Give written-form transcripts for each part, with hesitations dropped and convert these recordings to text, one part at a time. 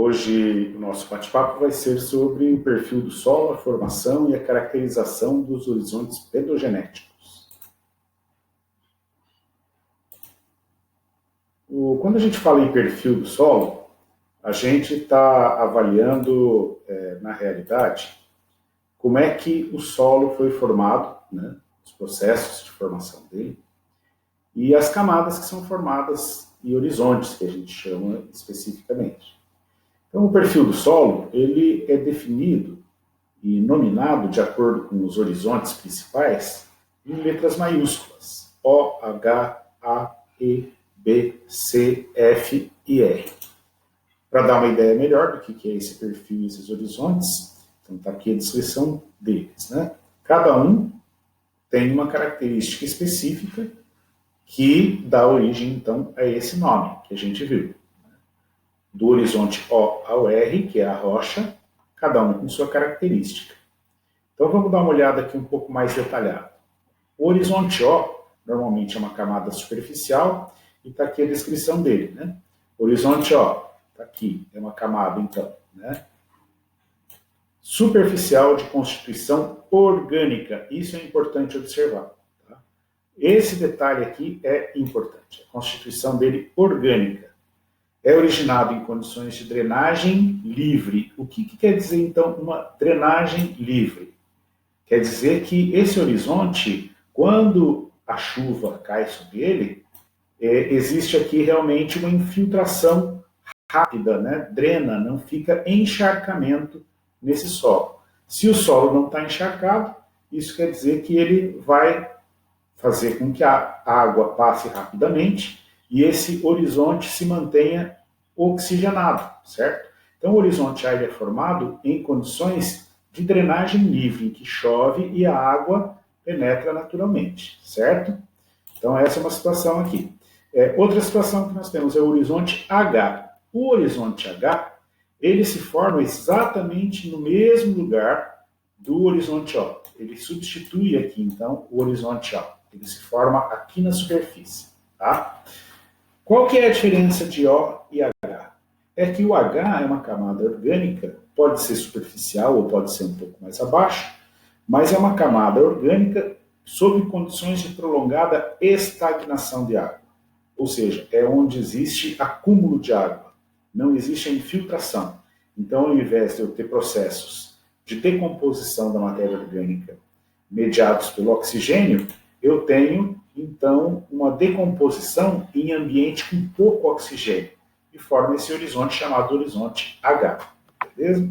Hoje o nosso bate-papo vai ser sobre o perfil do solo, a formação e a caracterização dos horizontes pedogenéticos. Quando a gente fala em perfil do solo, a gente está avaliando, na realidade, como é que o solo foi formado, né, os processos de formação dele, e as camadas que são formadas e horizontes, que a gente chama especificamente. Então, o perfil do solo, ele é definido e nominado de acordo com os horizontes principais em letras maiúsculas, O, H, A, E, B, C, F e R. Para dar uma ideia melhor do que é esse perfil e esses horizontes, então está aqui a descrição deles, né? Cada um tem uma característica específica que dá origem, então, a esse nome que a gente viu. Do horizonte O ao R, que é a rocha, cada um com sua característica. Então vamos dar uma olhada aqui um pouco mais detalhada. O horizonte O, normalmente é uma camada superficial, e está aqui a descrição dele, né? O horizonte O, está aqui, é uma camada, então, né? Superficial de constituição orgânica. Isso é importante observar. Tá? Esse detalhe aqui é importante. A constituição dele orgânica. É originado em condições de drenagem livre. O que quer dizer, então, uma drenagem livre? Quer dizer que esse horizonte, quando a chuva cai sobre ele, existe aqui realmente uma infiltração rápida, né? Drena, não fica encharcamento nesse solo. Se o solo não está encharcado, isso quer dizer que ele vai fazer com que a água passe rapidamente e esse horizonte se mantenha oxigenado, certo? Então, o horizonte A é formado em condições de drenagem livre, em que chove e a água penetra naturalmente, certo? Então, essa é uma situação aqui. Outra situação que nós temos é o horizonte H. O horizonte H, ele se forma exatamente no mesmo lugar do horizonte O. Ele substitui aqui, então, o horizonte O. Ele se forma aqui na superfície, tá? Qual que é a diferença de O e H? É que o H é uma camada orgânica, pode ser superficial ou pode ser um pouco mais abaixo, mas é uma camada orgânica sob condições de prolongada estagnação de água. Ou seja, é onde existe acúmulo de água, não existe a infiltração. Então, ao invés de eu ter processos de decomposição da matéria orgânica mediados pelo oxigênio, eu tenho, então, uma decomposição em ambiente com pouco oxigênio, e forma esse horizonte chamado horizonte H. Beleza?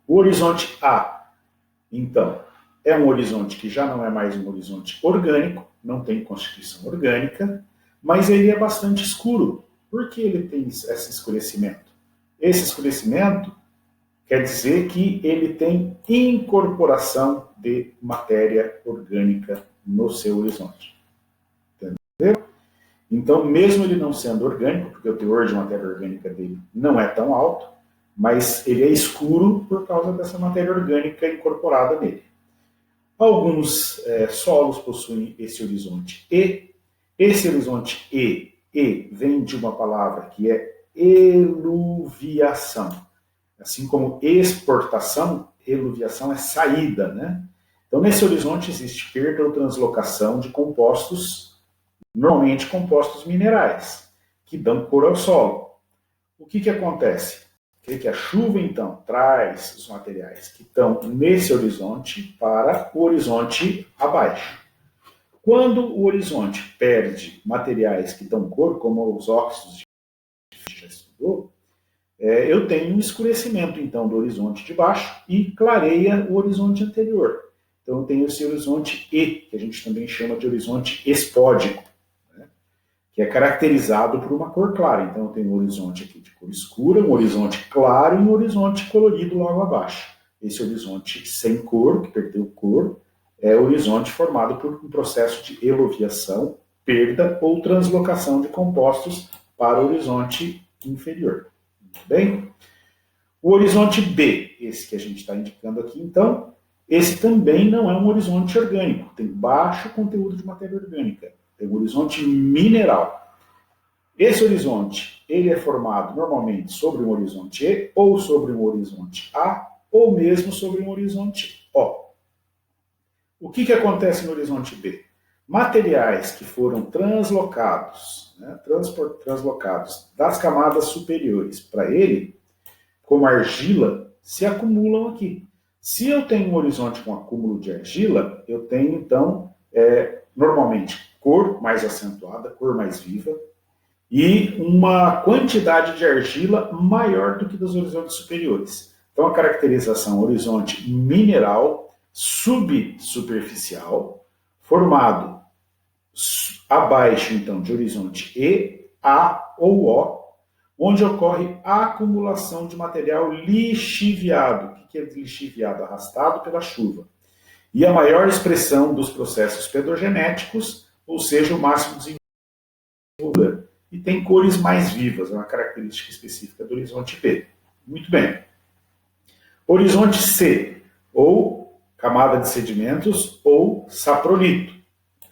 O horizonte A, então, é um horizonte que já não é mais um horizonte orgânico, não tem constituição orgânica, mas ele é bastante escuro. Por que ele tem esse escurecimento? Esse escurecimento quer dizer que ele tem incorporação de matéria orgânica no seu horizonte. Entendeu? Então, mesmo ele não sendo orgânico, porque o teor de matéria orgânica dele não é tão alto, mas ele é escuro por causa dessa matéria orgânica incorporada nele. Alguns solos possuem esse horizonte E. Esse horizonte E vem de uma palavra que é eluviação. Assim como exportação, eluviação é saída, né? Então, nesse horizonte existe perda ou translocação de compostos, normalmente compostos minerais, que dão cor ao solo. O que acontece? Que a chuva, então, traz os materiais que estão nesse horizonte para o horizonte abaixo. Quando o horizonte perde materiais que dão cor, como os óxidos que já estudou, eu tenho um escurecimento, então, do horizonte de baixo e clareia o horizonte anterior. Então, eu tenho esse horizonte E, que a gente também chama de horizonte espódico, né? Que é caracterizado por uma cor clara. Então, eu tenho um horizonte aqui de cor escura, um horizonte claro e um horizonte colorido logo abaixo. Esse horizonte sem cor, que perdeu cor, é o horizonte formado por um processo de eluviação, perda ou translocação de compostos para o horizonte inferior. Bem? O horizonte B, esse que a gente está indicando aqui, então, esse também não é um horizonte orgânico, tem baixo conteúdo de matéria orgânica, tem um horizonte mineral. Esse horizonte, ele é formado normalmente sobre um horizonte E, ou sobre um horizonte A, ou mesmo sobre um horizonte O. O que acontece no horizonte B? Materiais que foram translocados, translocados das camadas superiores para ele, como argila, se acumulam aqui. Se eu tenho um horizonte com acúmulo de argila, eu tenho, então, normalmente, cor mais acentuada, cor mais viva, e uma quantidade de argila maior do que dos horizontes superiores. Então, a caracterização horizonte mineral subsuperficial, formado abaixo, então, de horizonte E, A ou O, onde ocorre a acumulação de material lixiviado. O que é lixiviado? Arrastado pela chuva. E a maior expressão dos processos pedogenéticos, ou seja, o máximo desenvolvimento. E tem cores mais vivas, é uma característica específica do horizonte B. Muito bem. Horizonte C, ou camada de sedimentos, ou saprolito.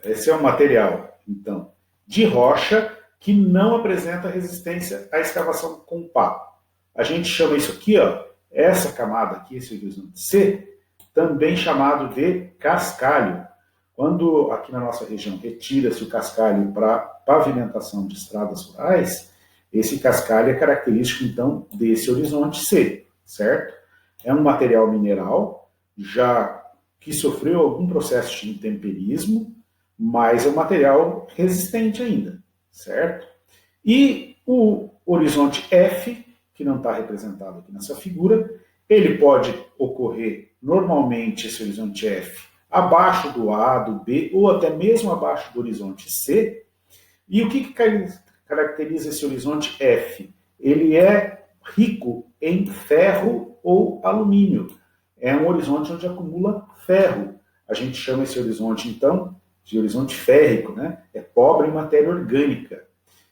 Esse é um material, então, de rocha que não apresenta resistência à escavação com pá. A gente chama isso aqui, ó, essa camada aqui, esse horizonte C, também chamado de cascalho. Quando aqui na nossa região retira-se o cascalho para pavimentação de estradas rurais, esse cascalho é característico, então, desse horizonte C, certo? É um material mineral, já que sofreu algum processo de intemperismo, mas é um material resistente ainda, certo? E o horizonte F, que não está representado aqui nessa figura, ele pode ocorrer normalmente, esse horizonte F, abaixo do A, do B, ou até mesmo abaixo do horizonte C. E o que caracteriza esse horizonte F? Ele é rico em ferro ou alumínio. É um horizonte onde acumula ferro. A gente chama esse horizonte, então, de horizonte férrico, né? É pobre em matéria orgânica.